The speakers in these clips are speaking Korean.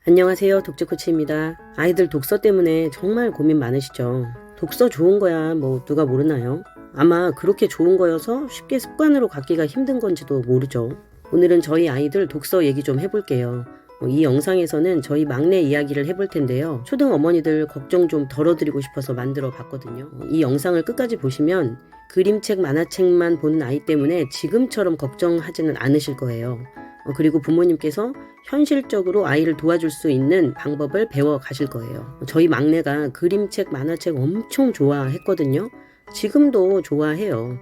안녕하세요. 독서코치입니다. 아이들 독서 때문에 정말 고민 많으시죠? 독서 좋은 거야 뭐 누가 모르나요? 아마 그렇게 좋은 거여서 쉽게 습관으로 갖기가 힘든 건지도 모르죠. 오늘은 저희 아이들 독서 얘기 좀 해볼게요. 이 영상에서는 저희 막내 이야기를 해볼 텐데요. 초등 어머니들 걱정 좀 덜어드리고 싶어서 만들어 봤거든요. 이 영상을 끝까지 보시면 그림책, 만화책만 본 아이 때문에 지금처럼 걱정하지는 않으실 거예요. 그리고 부모님께서 현실적으로 아이를 도와줄 수 있는 방법을 배워 가실 거예요. 저희 막내가 그림책, 만화책 엄청 좋아했거든요. 지금도 좋아해요.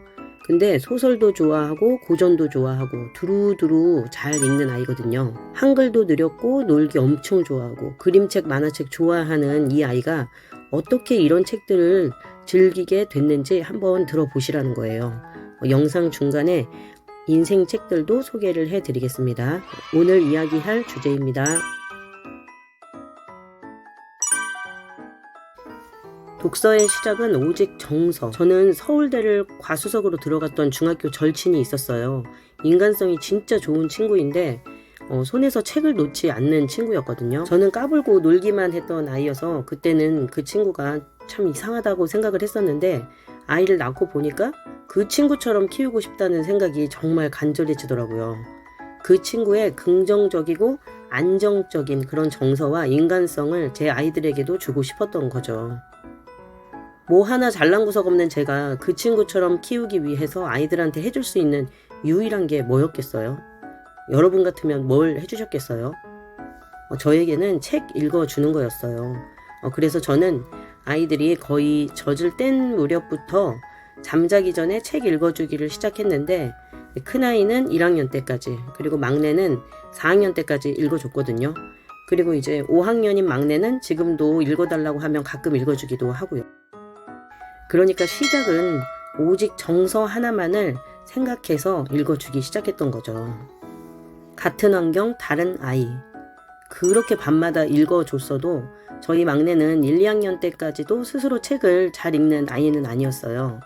근데 소설도 좋아하고 고전도 좋아하고 두루두루 잘 읽는 아이거든요. 한글도 느렸고 놀기 엄청 좋아하고 그림책, 만화책 좋아하는 이 아이가 어떻게 이런 책들을 즐기게 됐는지 한번 들어보시라는 거예요. 영상 중간에 인생 책들도 소개를 해드리겠습니다. 오늘 이야기할 주제입니다. 독서의 시작은 오직 정서. 저는 서울대를 과수석으로 들어갔던 중학교 절친이 있었어요. 인간성이 진짜 좋은 친구인데 손에서 책을 놓지 않는 친구였거든요. 저는 까불고 놀기만 했던 아이여서 그때는 그 친구가 참 이상하다고 생각을 했었는데 아이를 낳고 보니까 그 친구처럼 키우고 싶다는 생각이 정말 간절해지더라고요. 그 친구의 긍정적이고 안정적인 그런 정서와 인간성을 제 아이들에게도 주고 싶었던 거죠. 뭐 하나 잘난 구석 없는 제가 그 친구처럼 키우기 위해서 아이들한테 해줄 수 있는 유일한 게 뭐였겠어요? 여러분 같으면 뭘 해주셨겠어요? 저에게는 책 읽어주는 거였어요. 그래서 저는 아이들이 거의 젖을 뗀 무렵부터 잠자기 전에 책 읽어주기를 시작했는데 큰아이는 1학년 때까지 그리고 막내는 4학년 때까지 읽어줬거든요. 그리고 이제 5학년인 막내는 지금도 읽어달라고 하면 가끔 읽어주기도 하고요. 그러니까 시작은 오직 정서 하나만을 생각해서 읽어주기 시작했던 거죠. 같은 환경, 다른 아이. 그렇게 밤마다 읽어줬어도 저희 막내는 1, 2학년 때까지도 스스로 책을 잘 읽는 아이는 아니었어요.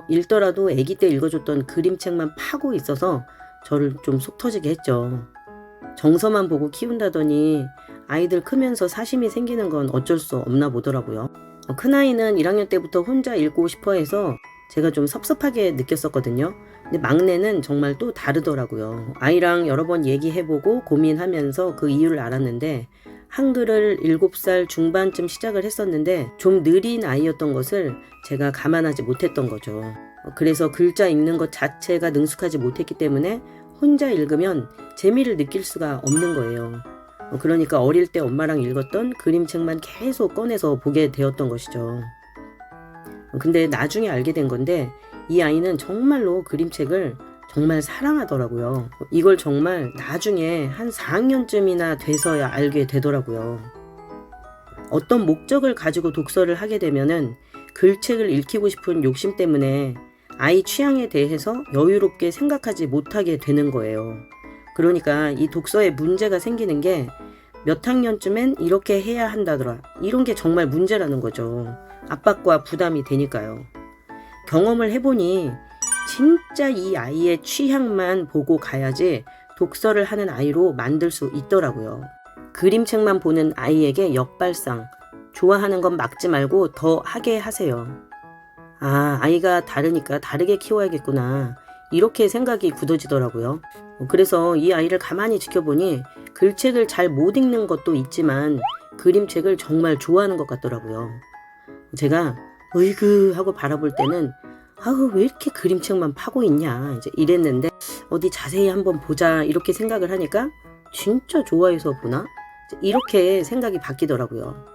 읽더라도 아기 때 읽어줬던 그림책만 파고 있어서 저를 좀 속 터지게 했죠. 정서만 보고 키운다더니 아이들 크면서 사심이 생기는 건 어쩔 수 없나 보더라고요. 큰아이는 1학년 때부터 혼자 읽고 싶어 해서 제가 좀 섭섭하게 느꼈었거든요. 근데 막내는 정말 또 다르더라고요. 아이랑 여러 번 얘기해보고 고민하면서 그 이유를 알았는데 한글을 7살 중반쯤 시작을 했었는데 좀 느린 아이였던 것을 제가 감안하지 못했던 거죠. 그래서 글자 읽는 것 자체가 능숙하지 못했기 때문에 혼자 읽으면 재미를 느낄 수가 없는 거예요. 그러니까 어릴 때 엄마랑 읽었던 그림책만 계속 꺼내서 보게 되었던 것이죠. 근데 나중에 알게 된 건데 이 아이는 정말로 그림책을 정말 사랑하더라고요. 이걸 정말 나중에 한 4학년쯤이나 돼서야 알게 되더라고요. 어떤 목적을 가지고 독서를 하게 되면은 글책을 읽히고 싶은 욕심 때문에 아이 취향에 대해서 여유롭게 생각하지 못하게 되는 거예요. 그러니까 이 독서에 문제가 생기는 게 몇 학년쯤엔 이렇게 해야 한다더라. 이런 게 정말 문제라는 거죠. 압박과 부담이 되니까요. 경험을 해보니 진짜 이 아이의 취향만 보고 가야지 독서를 하는 아이로 만들 수 있더라고요. 그림책만 보는 아이에게 역발상, 좋아하는 건 막지 말고 더 하게 하세요. 아이가 다르니까 다르게 키워야겠구나. 이렇게 생각이 굳어지더라고요. 그래서 이 아이를 가만히 지켜보니 글책을 잘 못 읽는 것도 있지만 그림책을 정말 좋아하는 것 같더라고요. 제가 으이그 하고 바라볼 때는 왜 이렇게 그림책만 파고 있냐 이제 이랬는데 어디 자세히 한번 보자 이렇게 생각을 하니까 진짜 좋아해서 보나? 이렇게 생각이 바뀌더라고요.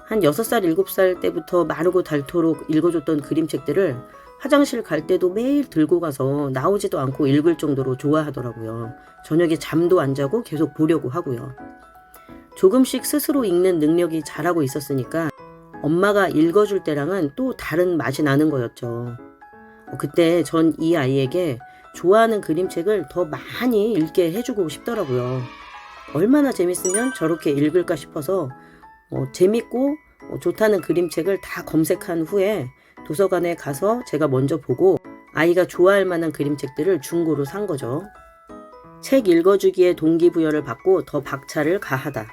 한 6살, 7살 때부터 마르고 닳도록 읽어줬던 그림책들을 화장실 갈 때도 매일 들고 가서 나오지도 않고 읽을 정도로 좋아하더라고요. 저녁에 잠도 안 자고 계속 보려고 하고요. 조금씩 스스로 읽는 능력이 자라고 있었으니까 엄마가 읽어줄 때랑은 또 다른 맛이 나는 거였죠. 그때 전 이 아이에게 좋아하는 그림책을 더 많이 읽게 해주고 싶더라고요. 얼마나 재밌으면 저렇게 읽을까 싶어서 재밌고 좋다는 그림책을 다 검색한 후에 도서관에 가서 제가 먼저 보고 아이가 좋아할 만한 그림책들을 중고로 산 거죠. 책 읽어주기에 동기부여를 받고 더 박차를 가하다.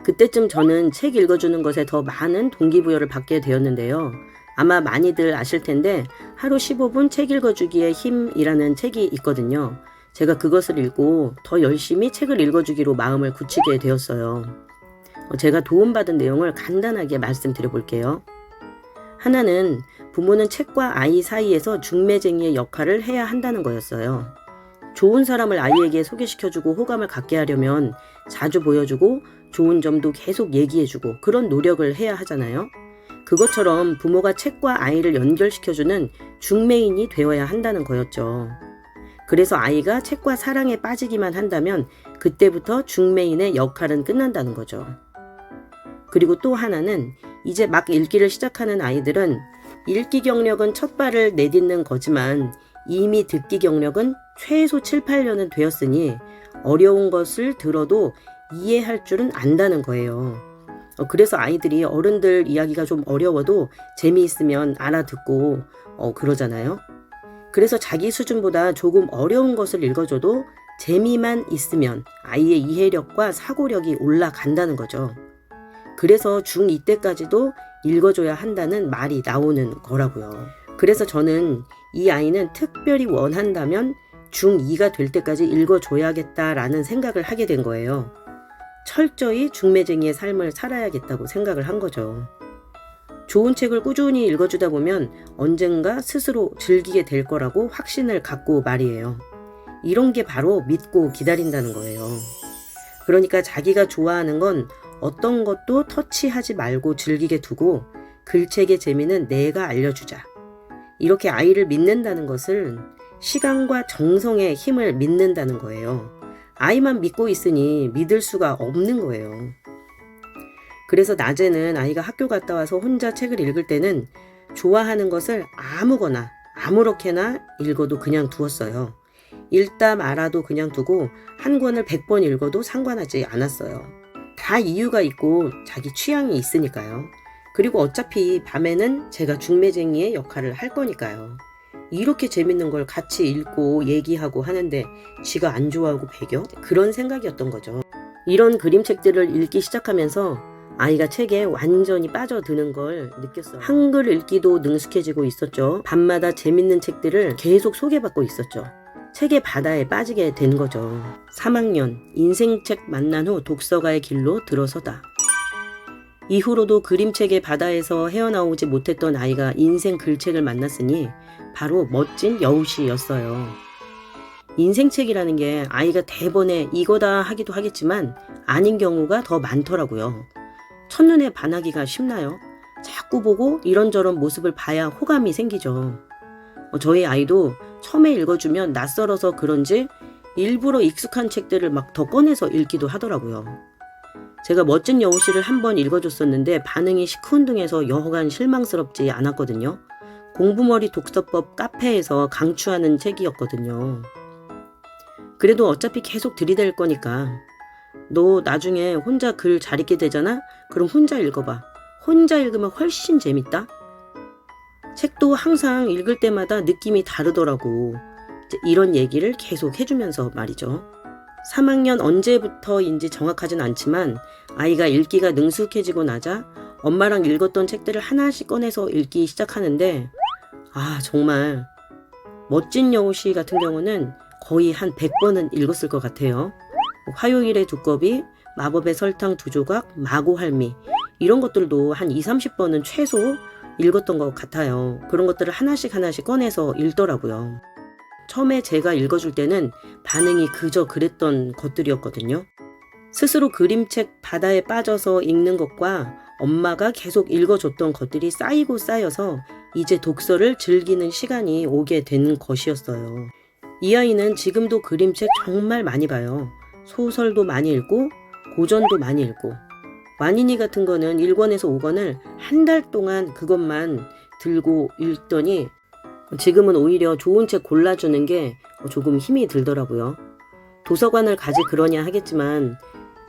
그때쯤 저는 책 읽어주는 것에 더 많은 동기부여를 받게 되었는데요. 아마 많이들 아실 텐데 하루 15분 책 읽어주기의 힘이라는 책이 있거든요. 제가 그것을 읽고 더 열심히 책을 읽어주기로 마음을 굳히게 되었어요. 제가 도움받은 내용을 간단하게 말씀드려 볼게요. 하나는 부모는 책과 아이 사이에서 중매쟁이의 역할을 해야 한다는 거였어요. 좋은 사람을 아이에게 소개시켜주고 호감을 갖게 하려면 자주 보여주고 좋은 점도 계속 얘기해주고 그런 노력을 해야 하잖아요. 그것처럼 부모가 책과 아이를 연결시켜주는 중매인이 되어야 한다는 거였죠. 그래서 아이가 책과 사랑에 빠지기만 한다면 그때부터 중매인의 역할은 끝난다는 거죠. 그리고 또 하나는 이제 막 읽기를 시작하는 아이들은 읽기 경력은 첫 발을 내딛는 거지만 이미 듣기 경력은 최소 7, 8년은 되었으니 어려운 것을 들어도 이해할 줄은 안다는 거예요. 그래서 아이들이 어른들 이야기가 좀 어려워도 재미있으면 알아듣고 그러잖아요. 그래서 자기 수준보다 조금 어려운 것을 읽어줘도 재미만 있으면 아이의 이해력과 사고력이 올라간다는 거죠. 그래서 중2 때까지도 읽어줘야 한다는 말이 나오는 거라고요. 그래서 저는 이 아이는 특별히 원한다면 중2가 될 때까지 읽어줘야겠다라는 생각을 하게 된 거예요. 철저히 중매쟁이의 삶을 살아야겠다고 생각을 한 거죠. 좋은 책을 꾸준히 읽어주다 보면 언젠가 스스로 즐기게 될 거라고 확신을 갖고 말이에요. 이런 게 바로 믿고 기다린다는 거예요. 그러니까 자기가 좋아하는 건 어떤 것도 터치하지 말고 즐기게 두고 글책의 재미는 내가 알려주자. 이렇게 아이를 믿는다는 것은 시간과 정성의 힘을 믿는다는 거예요. 아이만 믿고 있으니 믿을 수가 없는 거예요. 그래서 낮에는 아이가 학교 갔다 와서 혼자 책을 읽을 때는 좋아하는 것을 아무거나 아무렇게나 읽어도 그냥 두었어요. 읽다 말아도 그냥 두고 한 권을 100번 읽어도 상관하지 않았어요. 다 이유가 있고 자기 취향이 있으니까요. 그리고 어차피 밤에는 제가 중매쟁이의 역할을 할 거니까요. 이렇게 재밌는 걸 같이 읽고 얘기하고 하는데 지가 안 좋아하고 배겨? 그런 생각이었던 거죠. 이런 그림책들을 읽기 시작하면서 아이가 책에 완전히 빠져드는 걸 느꼈어요. 한글 읽기도 능숙해지고 있었죠. 밤마다 재밌는 책들을 계속 소개받고 있었죠. 책의 바다에 빠지게 된 거죠. 3학년 인생책 만난 후 독서가의 길로 들어서다. 이후로도 그림책의 바다에서 헤어나오지 못했던 아이가 인생 글책을 만났으니 바로 멋진 여우씨였어요. 인생책이라는 게 아이가 대번에 이거다 하기도 하겠지만 아닌 경우가 더 많더라고요. 첫눈에 반하기가 쉽나요? 자꾸 보고 이런저런 모습을 봐야 호감이 생기죠. 저희 아이도 처음에 읽어주면 낯설어서 그런지 일부러 익숙한 책들을 막 더 꺼내서 읽기도 하더라고요. 제가 멋진 여우씨를 한번 읽어줬었는데 반응이 시큰둥해서 여하간 실망스럽지 않았거든요. 공부머리 독서법 카페에서 강추하는 책이었거든요. 그래도 어차피 계속 들이댈 거니까 너 나중에 혼자 글 잘 읽게 되잖아? 그럼 혼자 읽어봐. 혼자 읽으면 훨씬 재밌다? 책도 항상 읽을 때마다 느낌이 다르더라고. 이런 얘기를 계속 해주면서 말이죠. 3학년 언제부터인지 정확하진 않지만 아이가 읽기가 능숙해지고 나자 엄마랑 읽었던 책들을 하나씩 꺼내서 읽기 시작하는데 정말 멋진 여우씨 같은 경우는 거의 한 100번은 읽었을 것 같아요. 화요일의 두꺼비, 마법의 설탕 2조각, 마고할미 이런 것들도 한 20-30번은 최소 읽었던 것 같아요. 그런 것들을 하나씩 꺼내서 읽더라고요. 처음에 제가 읽어줄 때는 반응이 그저 그랬던 것들이었거든요. 스스로 그림책 바다에 빠져서 읽는 것과 엄마가 계속 읽어줬던 것들이 쌓이고 쌓여서 이제 독서를 즐기는 시간이 오게 된 것이었어요. 이 아이는 지금도 그림책 정말 많이 봐요. 소설도 많이 읽고 고전도 많이 읽고 완인이 같은 거는 1권에서 5권을 한 달 동안 그것만 들고 읽더니 지금은 오히려 좋은 책 골라주는 게 조금 힘이 들더라고요. 도서관을 가지 그러냐 하겠지만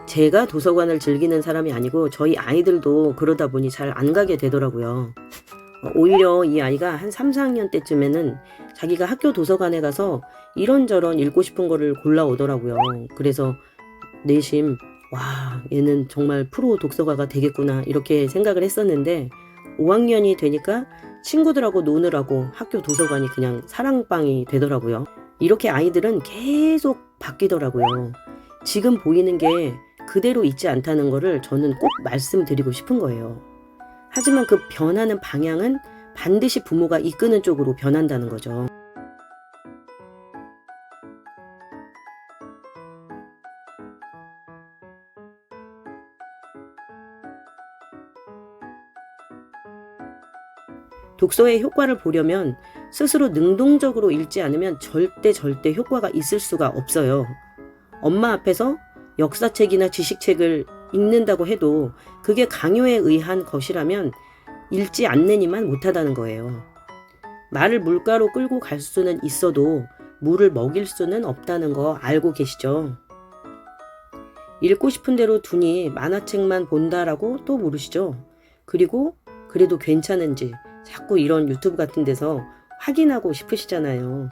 제가 도서관을 즐기는 사람이 아니고 저희 아이들도 그러다 보니 잘 안 가게 되더라고요. 오히려 이 아이가 한 3, 4학년 때쯤에는 자기가 학교 도서관에 가서 이런저런 읽고 싶은 거를 골라오더라고요. 그래서 내심 와, 얘는 정말 프로 독서가가 되겠구나 이렇게 생각을 했었는데 5학년이 되니까 친구들하고 노느라고 학교 도서관이 그냥 사랑방이 되더라고요. 이렇게 아이들은 계속 바뀌더라고요. 지금 보이는 게 그대로 있지 않다는 거를 저는 꼭 말씀드리고 싶은 거예요. 하지만 그 변하는 방향은 반드시 부모가 이끄는 쪽으로 변한다는 거죠. 독서의 효과를 보려면 스스로 능동적으로 읽지 않으면 절대 효과가 있을 수가 없어요. 엄마 앞에서 역사책이나 지식책을 읽는다고 해도 그게 강요에 의한 것이라면 읽지 않느니만 못하다는 거예요. 말을 물가로 끌고 갈 수는 있어도 물을 먹일 수는 없다는 거 알고 계시죠? 읽고 싶은 대로 두니 만화책만 본다라고 또 물으시죠? 그리고 그래도 괜찮은지 자꾸 이런 유튜브 같은 데서 확인하고 싶으시잖아요.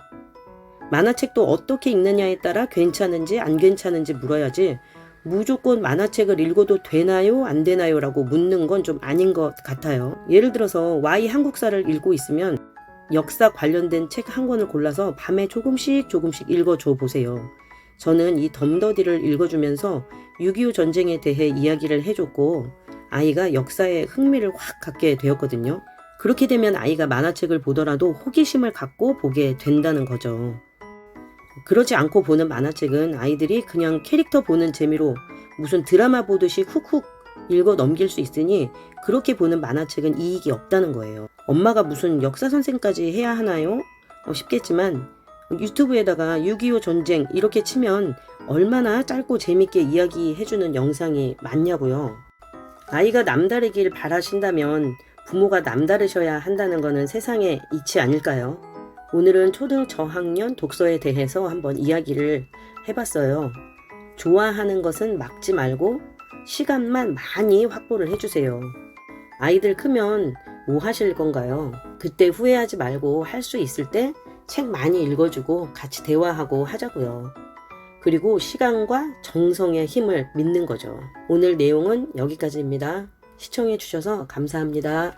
만화책도 어떻게 읽느냐에 따라 괜찮은지 안 괜찮은지 물어야지 무조건 만화책을 읽어도 되나요 안 되나요 라고 묻는 건 좀 아닌 것 같아요. 예를 들어서 Y 한국사를 읽고 있으면 역사 관련된 책 한 권을 골라서 밤에 조금씩 읽어줘 보세요. 저는 이 덤더디를 읽어주면서 6.25 전쟁에 대해 이야기를 해줬고 아이가 역사에 흥미를 확 갖게 되었거든요. 그렇게 되면 아이가 만화책을 보더라도 호기심을 갖고 보게 된다는 거죠. 그러지 않고 보는 만화책은 아이들이 그냥 캐릭터 보는 재미로 무슨 드라마 보듯이 훅훅 읽어 넘길 수 있으니 그렇게 보는 만화책은 이익이 없다는 거예요. 엄마가 무슨 역사 선생까지 해야 하나요? 싶겠지만 유튜브에다가 6.25 전쟁 이렇게 치면 얼마나 짧고 재밌게 이야기해주는 영상이 많냐고요. 아이가 남다르길 바라신다면 부모가 남다르셔야 한다는 것은 세상에 이치 아닐까요? 오늘은 초등 저학년 독서에 대해서 한번 이야기를 해봤어요. 좋아하는 것은 막지 말고 시간만 많이 확보를 해주세요. 아이들 크면 뭐 하실 건가요? 그때 후회하지 말고 할 수 있을 때 책 많이 읽어주고 같이 대화하고 하자고요. 그리고 시간과 정성의 힘을 믿는 거죠. 오늘 내용은 여기까지입니다. 시청해 주셔서 감사합니다.